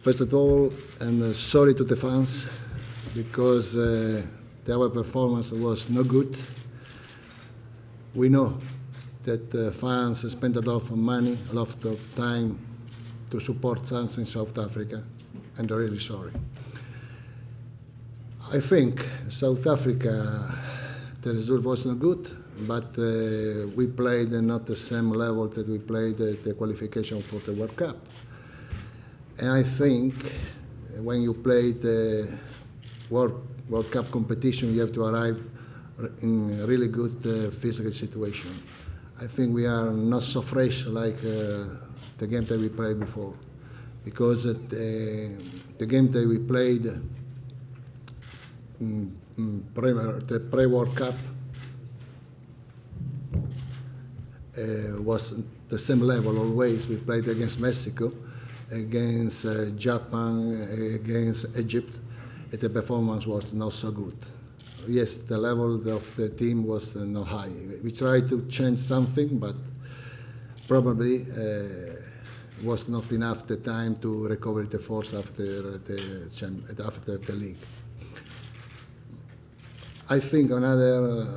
First of all, I'm sorry to the fans because our performance was no good. We know that fans spend a lot of money, a lot of time to support us in South Africa, and I'm really sorry. I think South Africa, the result was not good, but we played not the same level that we played the qualification for the World Cup. And I think when you play the World Cup competition, you have to arrive in a really good physical situation. I think we are not so fresh like the game that we played before, because the game that we played the pre-World Cup was the same level always. We played against Mexico, against Japan, against Egypt, and the performance was not so good. Yes, the level of the team was not high. We tried to change something, but probably was not enough the time to recover the force after the league. I think another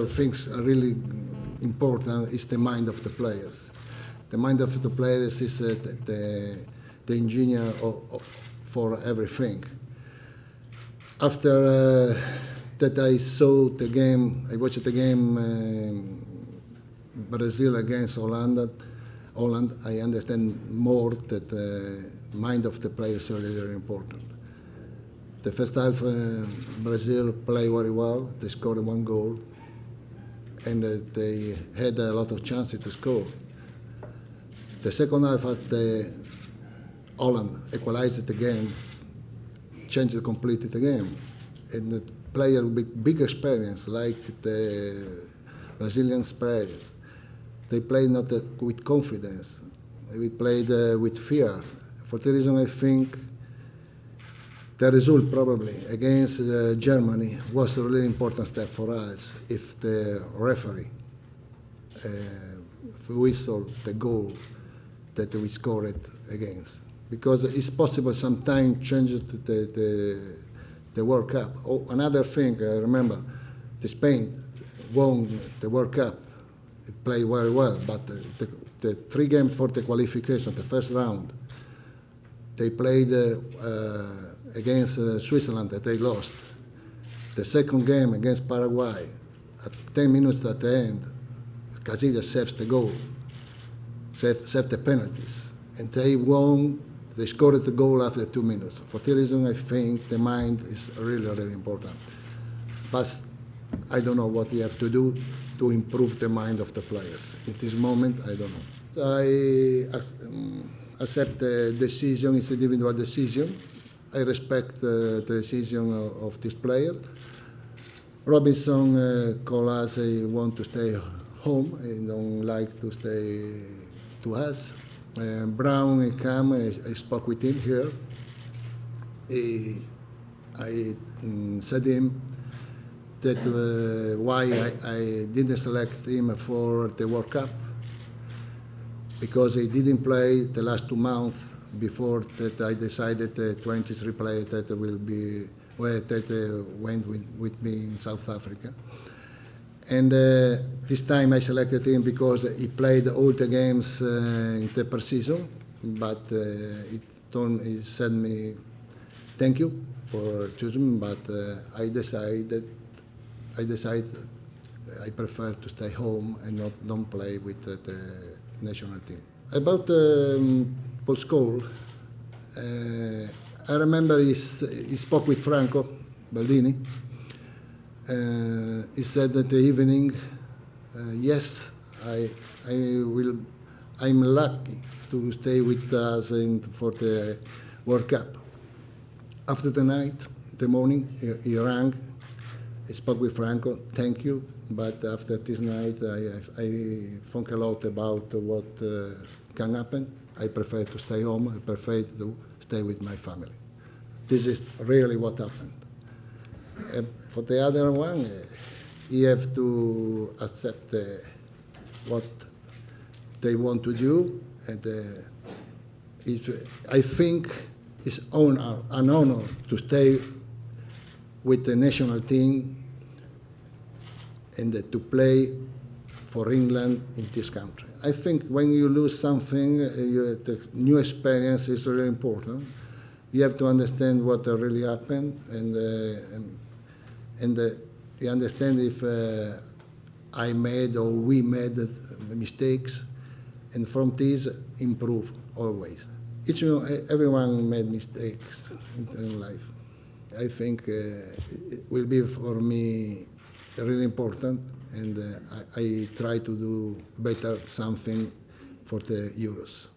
things really important is the mind of the players. The mind of the players is the engineer for everything. After that I saw the game, I watched the game Brazil against Holland, I understand more that the mind of the players is really important. The first half, Brazil played very well. They scored one goal, and they had a lot of chances to score. The second half, after Holland equalized the game, changed completely the game, and the player with big experience, like the Brazilian players, they played not with confidence. We played with fear. For the reason I think the result probably against Germany was a really important step for us if the referee whistled the goal that we scored against. Because it's possible sometimes change the World Cup. Oh, another thing, I remember, Spain won the World Cup. It played very well, but the 3 games for the qualification, the first round, they played against Switzerland that they lost. The second game against Paraguay, at 10 minutes at the end, Casillas saves the goal, saved the penalties, and they won. They scored the goal after 2 minutes. For that reason, I think the mind is really, really important. But I don't know what we have to do to improve the mind of the players. At this moment, I don't know. I accept the decision, it's an individual decision. I respect the decision of this player. Robinson called us, he wants to stay home, he don't like to stay to us. Brown came, I spoke with him here. I said him that why I didn't select him for the World Cup, because he didn't play the last 2 months before that. I decided 23 players that will be that went with me in South Africa. And this time I selected him because he played all the games in the pre-season, but he said me, thank you for choosing me, but I decided I prefer to stay home and don't play with the national team. About Paul Scholes, I remember he spoke with Franco Baldini. He said that the evening, yes, I'm lucky to stay with us for the World Cup. After the night, the morning, he rang, he spoke with Franco, thank you, but after this night, I think a lot about what can happen. I prefer to stay home, I prefer to stay with my family. This is really what happened. For the other one, you have to accept what they want to do, And I think it's an honor to stay with the national team and to play for England in this country. I think when you lose something, the new experience is really important. You have to understand what really happened, and you understand if I made or we made mistakes, and from this improve always. Everyone made mistakes in life. I think it will be for me really important, and I try to do better something for the Euros.